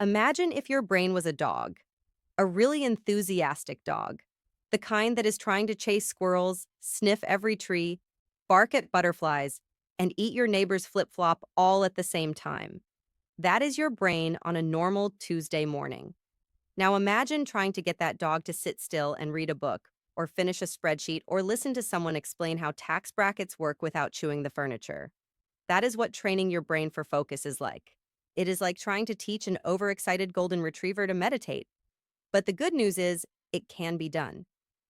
Imagine if your brain was a dog, a really enthusiastic dog, the kind that is trying to chase squirrels, sniff every tree, bark at butterflies, and eat your neighbor's flip flop all at the same time. That is your brain on a normal Tuesday morning. Now imagine trying to get that dog to sit still and read a book, or finish a spreadsheet, or listen to someone explain how tax brackets work without chewing the furniture. That is what training your brain for focus is like. It is like trying to teach an overexcited golden retriever to meditate. But the good news is, it can be done.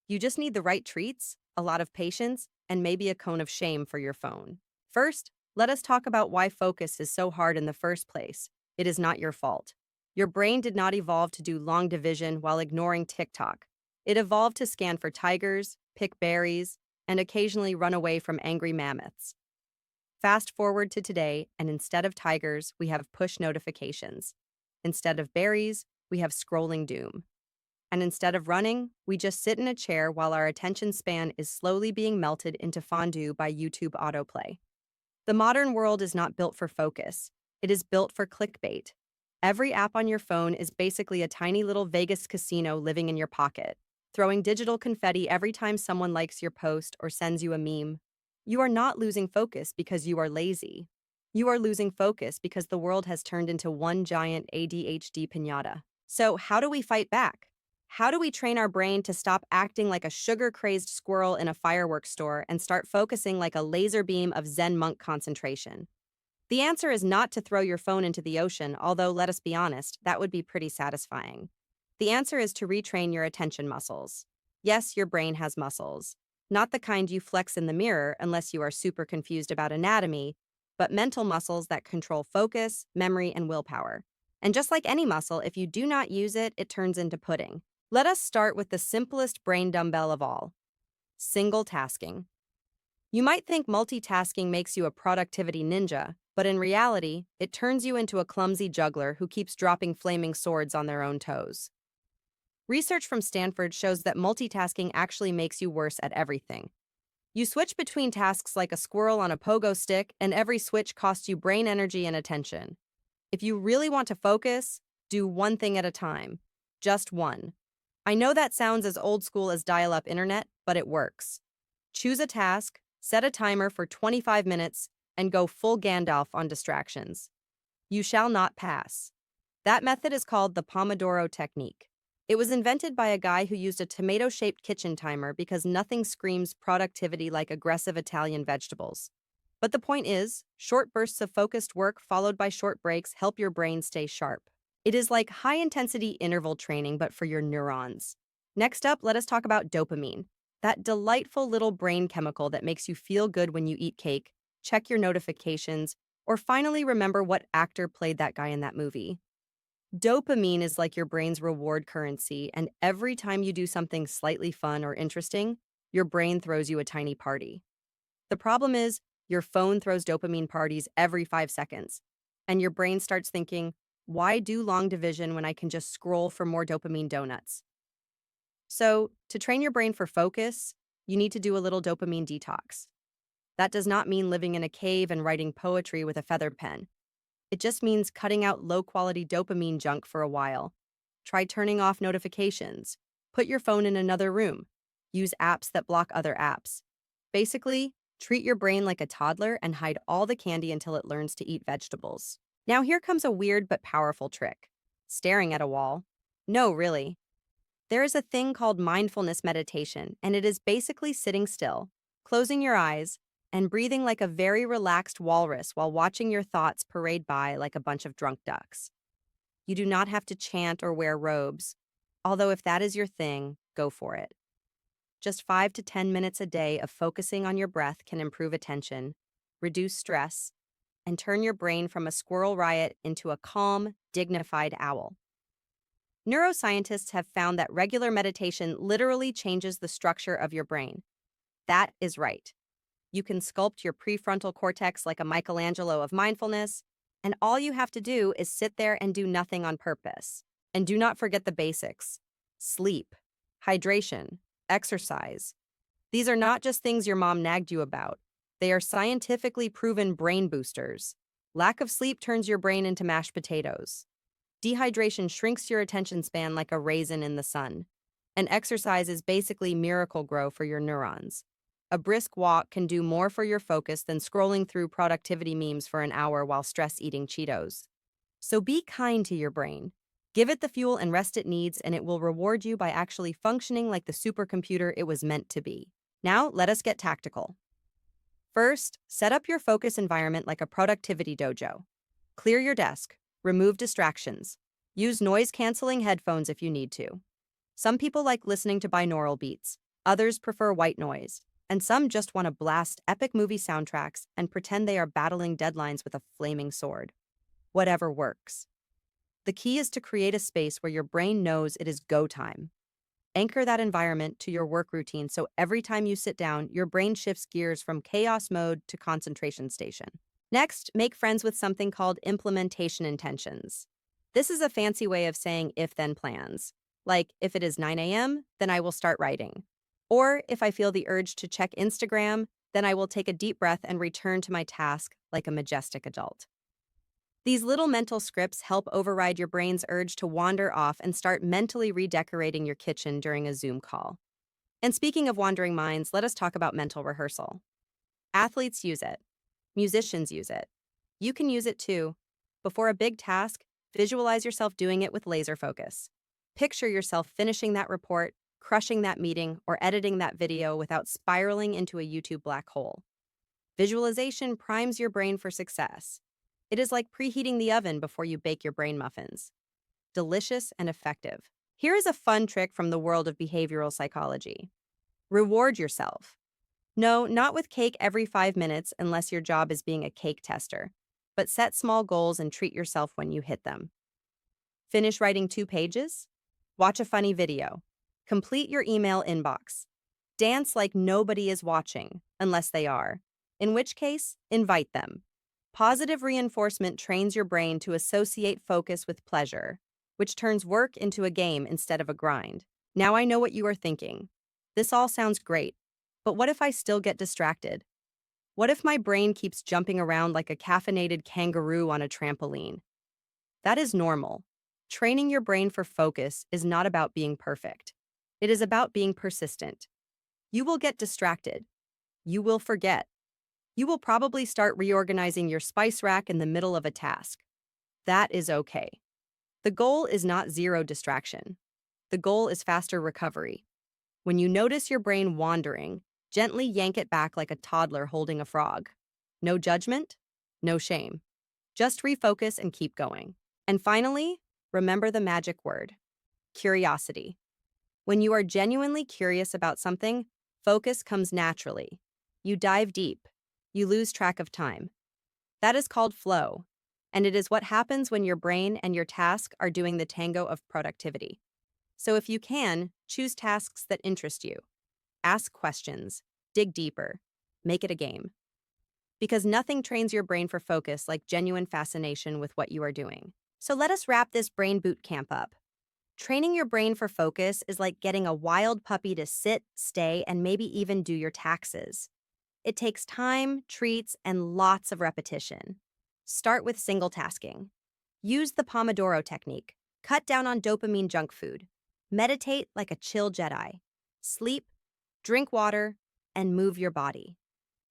You just need the right treats, a lot of patience, and maybe a cone of shame for your phone. First, let us talk about why focus is so hard in the first place. It is not your fault. Your brain did not evolve to do long division while ignoring TikTok. It evolved to scan for tigers, pick berries, and occasionally run away from angry mammoths. Fast forward to today, and instead of tigers, we have push notifications. Instead of berries, we have scrolling doom. And instead of running, we just sit in a chair while our attention span is slowly being melted into fondue by YouTube autoplay. The modern world is not built for focus. It is built for clickbait. Every app on your phone is basically a tiny little Vegas casino living in your pocket, throwing digital confetti every time someone likes your post or sends you a meme. You are not losing focus because you are lazy. You are losing focus because the world has turned into one giant ADHD piñata. So, how do we fight back? How do we train our brain to stop acting like a sugar-crazed squirrel in a fireworks store and start focusing like a laser beam of Zen monk concentration? The answer is not to throw your phone into the ocean, although let us be honest, that would be pretty satisfying. The answer is to retrain your attention muscles. Yes, your brain has muscles. Not the kind you flex in the mirror unless you are super confused about anatomy, but mental muscles that control focus, memory, and willpower. And just like any muscle, if you do not use it, it turns into pudding. Let us start with the simplest brain dumbbell of all, single tasking. You might think multitasking makes you a productivity ninja, but in reality, it turns you into a clumsy juggler who keeps dropping flaming swords on their own toes. Research from Stanford shows that multitasking actually makes you worse at everything. You switch between tasks like a squirrel on a pogo stick, and every switch costs you brain energy and attention. If you really want to focus, do one thing at a time. Just one. I know that sounds as old school as dial-up internet, but it works. Choose a task, set a timer for 25 minutes, and go full Gandalf on distractions. You shall not pass. That method is called the Pomodoro Technique. It was invented by a guy who used a tomato-shaped kitchen timer because nothing screams productivity like aggressive Italian vegetables. But the point is, short bursts of focused work followed by short breaks help your brain stay sharp. It is like high-intensity interval training, but for your neurons. Next up, let us talk about dopamine, that delightful little brain chemical that makes you feel good when you eat cake, check your notifications, or finally remember what actor played that guy in that movie. Dopamine is like your brain's reward currency, and every time you do something slightly fun or interesting, your brain throws you a tiny party. The problem is, your phone throws dopamine parties every 5 seconds, and your brain starts thinking, why do long division when I can just scroll for more dopamine donuts? So, to train your brain for focus, you need to do a little dopamine detox. That does not mean living in a cave and writing poetry with a feather pen. It just means cutting out low-quality dopamine junk for a while. Try turning off notifications. Put your phone in another room. Use apps that block other apps. Basically, treat your brain like a toddler and hide all the candy until it learns to eat vegetables. Now here comes a weird but powerful trick. Staring at a wall. No, really. There is a thing called mindfulness meditation, and it is basically sitting still, closing your eyes, and breathing like a very relaxed walrus while watching your thoughts parade by like a bunch of drunk ducks. You do not have to chant or wear robes, although if that is your thing, go for it. Just 5 to 10 minutes a day of focusing on your breath can improve attention, reduce stress, and turn your brain from a squirrel riot into a calm, dignified owl. Neuroscientists have found that regular meditation literally changes the structure of your brain. That is right. You can sculpt your prefrontal cortex like a Michelangelo of mindfulness, and all you have to do is sit there and do nothing on purpose. And do not forget the basics: sleep, hydration, exercise. These are not just things your mom nagged you about. They are scientifically proven brain boosters. Lack of sleep turns your brain into mashed potatoes. Dehydration shrinks your attention span like a raisin in the sun. And exercise is basically miracle grow for your neurons. A brisk walk can do more for your focus than scrolling through productivity memes for an hour while stress eating Cheetos. So be kind to your brain. Give it the fuel and rest it needs, and it will reward you by actually functioning like the supercomputer it was meant to be. Now, let us get tactical. First, set up your focus environment like a productivity dojo. Clear your desk, remove distractions, use noise-canceling headphones if you need to. Some people like listening to binaural beats, others prefer white noise, and some just want to blast epic movie soundtracks and pretend they are battling deadlines with a flaming sword. Whatever works. The key is to create a space where your brain knows it is go time. Anchor that environment to your work routine so every time you sit down, your brain shifts gears from chaos mode to concentration station. Next, make friends with something called implementation intentions. This is a fancy way of saying if-then plans. Like, if it is 9 a.m., then I will start writing. Or if I feel the urge to check Instagram, then I will take a deep breath and return to my task like a majestic adult. These little mental scripts help override your brain's urge to wander off and start mentally redecorating your kitchen during a Zoom call. And speaking of wandering minds, let us talk about mental rehearsal. Athletes use it. Musicians use it. You can use it too. Before a big task, visualize yourself doing it with laser focus. Picture yourself finishing that report, crushing that meeting, or editing that video without spiraling into a YouTube black hole. Visualization primes your brain for success. It is like preheating the oven before you bake your brain muffins. Delicious and effective. Here is a fun trick from the world of behavioral psychology. Reward yourself. No, not with cake every 5 minutes unless your job is being a cake tester, but set small goals and treat yourself when you hit them. Finish writing 2 pages? Watch a funny video. Complete your email inbox. Dance like nobody is watching, unless they are, in which case, invite them. Positive reinforcement trains your brain to associate focus with pleasure, which turns work into a game instead of a grind. Now I know what you are thinking. This all sounds great, but what if I still get distracted? What if my brain keeps jumping around like a caffeinated kangaroo on a trampoline? That is normal. Training your brain for focus is not about being perfect. It is about being persistent. You will get distracted. You will forget. You will probably start reorganizing your spice rack in the middle of a task. That is okay. The goal is not zero distraction. The goal is faster recovery. When you notice your brain wandering, gently yank it back like a toddler holding a frog. No judgment, no shame. Just refocus and keep going. And finally, remember the magic word: curiosity. When you are genuinely curious about something, focus comes naturally. You dive deep. You lose track of time. That is called flow, and it is what happens when your brain and your task are doing the tango of productivity. So if you can, choose tasks that interest you. Ask questions, dig deeper, make it a game. Because nothing trains your brain for focus like genuine fascination with what you are doing. So let us wrap this brain boot camp up. Training your brain for focus is like getting a wild puppy to sit, stay, and maybe even do your taxes. It takes time, treats, and lots of repetition. Start with single tasking. Use the Pomodoro Technique. Cut down on dopamine junk food. Meditate like a chill Jedi. Sleep, drink water, and move your body.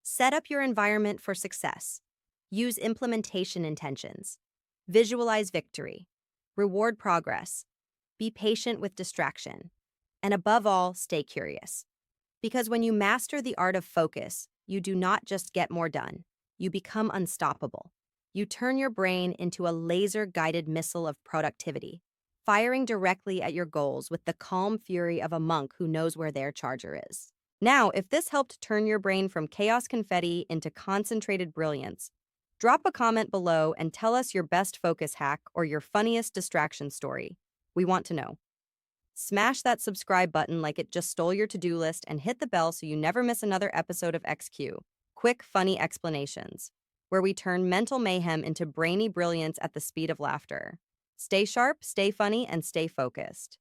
Set up your environment for success. Use implementation intentions. Visualize victory. Reward progress. Be patient with distraction. And above all, stay curious. Because when you master the art of focus, you do not just get more done. You become unstoppable. You turn your brain into a laser-guided missile of productivity, firing directly at your goals with the calm fury of a monk who knows where their charger is. Now, if this helped turn your brain from chaos confetti into concentrated brilliance, drop a comment below and tell us your best focus hack or your funniest distraction story. We want to know. Smash that subscribe button like it just stole your to-do list and hit the bell so you never miss another episode of XQ, Quick Funny Explanations, where we turn mental mayhem into brainy brilliance at the speed of laughter. Stay sharp, stay funny, and stay focused.